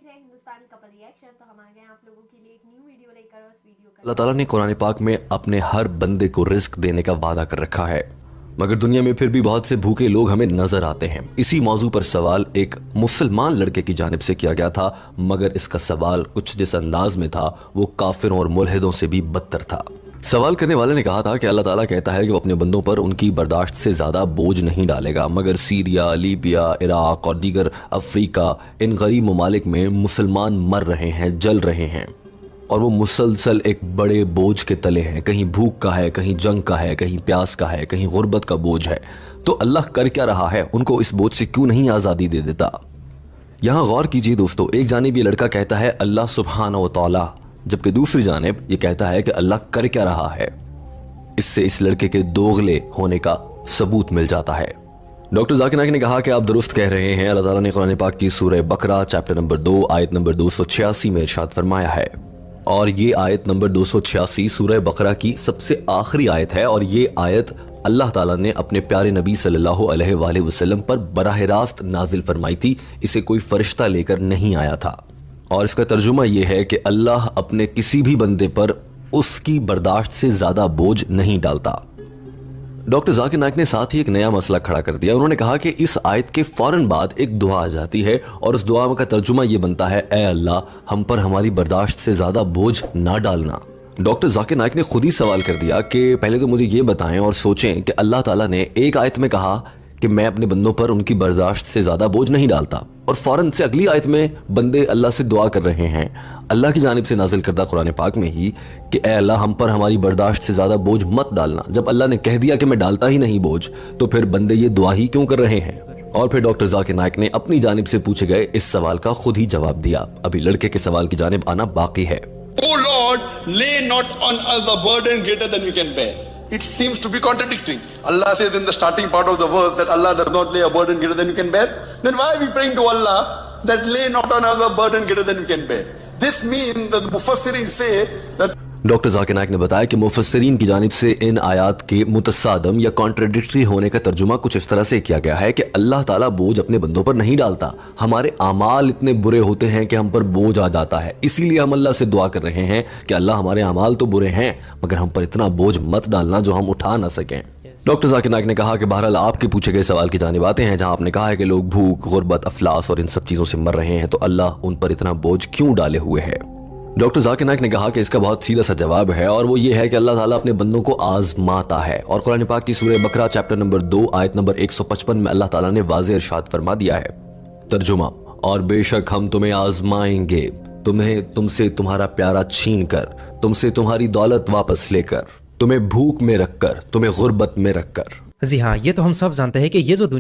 है हिंदुस्तानी couple reaction. तो हम आ गए आप लोगों के लिए एक न्यू वीडियो लेकर और इस वीडियो का अल्लाह ताला ने कुरान पाक में अपने हर बंदे को रिस्क देने का वादा कर रखा है, मगर दुनिया में फिर भी बहुत से भूखे लोग हमें नजर आते हैं। इसी मौजू पर सवाल एक मुसलमान लड़के की जानिब से किया गया था, मगर इसका सवाल कुछ जिस अंदाज में था वो काफिरों और मुल्हिदों से भी बदतर था। सवाल करने वाले ने कहा था कि अल्लाह ताला कहता है कि वो अपने बंदों पर उनकी बर्दाश्त से ज़्यादा बोझ नहीं डालेगा, मगर सीरिया, लीबिया, इराक और दीगर अफ्रीका, इन गरीब ममालिक में मुसलमान मर रहे हैं, जल रहे हैं और वो मुसलसल एक बड़े बोझ के तले हैं। कहीं भूख का है, कहीं जंग का है, कहीं प्यास का है, कहीं गुर्बत का बोझ है। तो अल्लाह कर क्या रहा है? उनको इस बोझ से क्यों नहीं आज़ादी दे देता? यहाँ गौर कीजिए दोस्तों, एक जानिब ये लड़का कहता है अल्लाह सुब्हानहू व तआला, जबकि दूसरी जानिब ये कहता है कि अल्लाह कर क्या रहा है। इससे इस लड़के के दोगले होने का सबूत मिल जाता है। डॉक्टर जाकिर नाइक ने कहा कि आप दुरुस्त कह रहे हैं। अल्लाह ताला ने कुरान पाक की सूरह बकरा चैप्टर नंबर 2 आयत नंबर 286 में इरशाद फरमाया है, और ये आयत नंबर 286 सूरह बकरा की सबसे आखिरी आयत है। और ये आयत अल्लाह ताला ने अपने प्यारे नबी सल्लल्लाहु अलैहि वसल्लम पर बराह रास्त नाजिल फरमाई थी। इसे कोई फरिश्ता लेकर नहीं आया था। और इसका तर्जुमा यह है कि अल्लाह अपने किसी भी बंदे पर उसकी बर्दाश्त से ज्यादा बोझ नहीं डालता। डॉक्टर जाकिर नाइक ने साथ ही एक नया मसला खड़ा कर दिया। उन्होंने कहा कि इस आयत के फौरन बाद एक दुआ आ जाती है और उस दुआ का तर्जुमा ये बनता है, ऐ अल्लाह हम पर हमारी बर्दाश्त से ज्यादा बोझ ना डालना। डॉक्टर जाकिर नाइक ने खुद ही सवाल कर दिया कि पहले तो मुझे ये बताएं और सोचें कि अल्लाह ताला ने एक आयत में कहा कि मैं अपने बंदों पर उनकी बर्दाश्त से ज्यादा बोझ नहीं डालता, और फौरन से अगली आयत में बंदे अल्लाह से दुआ कर रहे हैं अल्लाह की जानिब से नाजिल करदा कुरान पाक में ही कि ऐ अल्लाह हम पर हमारी बर्दाश्त से ज्यादा बोझ मत डालना। जब अल्लाह ने कह दिया कि मैं डालता ही नहीं बोझ, तो फिर बंदे ये दुआ ही क्यों कर रहे हैं? और फिर डॉक्टर जाकिर नाइक ने अपनी जानिब से पूछे गए इस सवाल का खुद ही जवाब दिया। अभी लड़के के सवाल की जानिब आना बाकी है। Oh Lord, lay not on us a burden greater than we can bear. It seems to be contradicting. Allah says in the starting part of the verse that Allah does not lay a burden greater than we can bear. Then why are we praying to Allah that lay not on us a burden greater than we can bear? This means that the Mufassirin say that doctor Zakir Naik ने बताया कि मुफस्सिरीन की जानिब से इन आयात के मुतसादम या contradictory होने का तर्जुमा कुछ इस तरह से किया गया है कि अल्लाह ताला बोझ अपने बंदों पर नहीं डालता, हमारे अमाल इतने बुरे होते हैं कि हम पर बोझ आ जाता है, इसीलिए हम अल्लाह से दुआ कर रहे हैं कि अल्लाह हमारे अमाल तो बुरे हैं मगर हम पर इतना बोझ मत डालना जो हम उठा ना सकें। डॉक्टर जाकिर नाइक ने कहा कि बहरहाल आपके पूछे गए सवाल की जानिब आते हैं, जहां आपने कहा है कि लोग भूख, गुर्बत, अफलास और इन सब चीजों से मर रहे हैं, तो अल्लाह उन पर इतना बोझ क्यों डाले हुए है? डॉक्टर जाकिर नाइक ने कहा कि इसका बहुत सीधा सा जवाब है, और वो ये है कि अल्लाह ताला अपने बंदों को आजमाता है। और कुरान पाक की सूरह बकरा चैप्टर नंबर 2 आयत नंबर 155 में अल्लाह ताला ने वाज़ेह इरशाद फरमा दिया है, तर्जुमा, और बेशक हम तुम्हें आजमाएंगे, तुम्हें तुमसे तुम्हारा प्यारा छीन कर, तुमसे तुम्हारी दौलत वापस लेकर, तुम्हें भूख में रखकर, तुम्हें गुर्बत में रखकर। जी हाँ, ये तो हम सब जानते हैं कि ये जो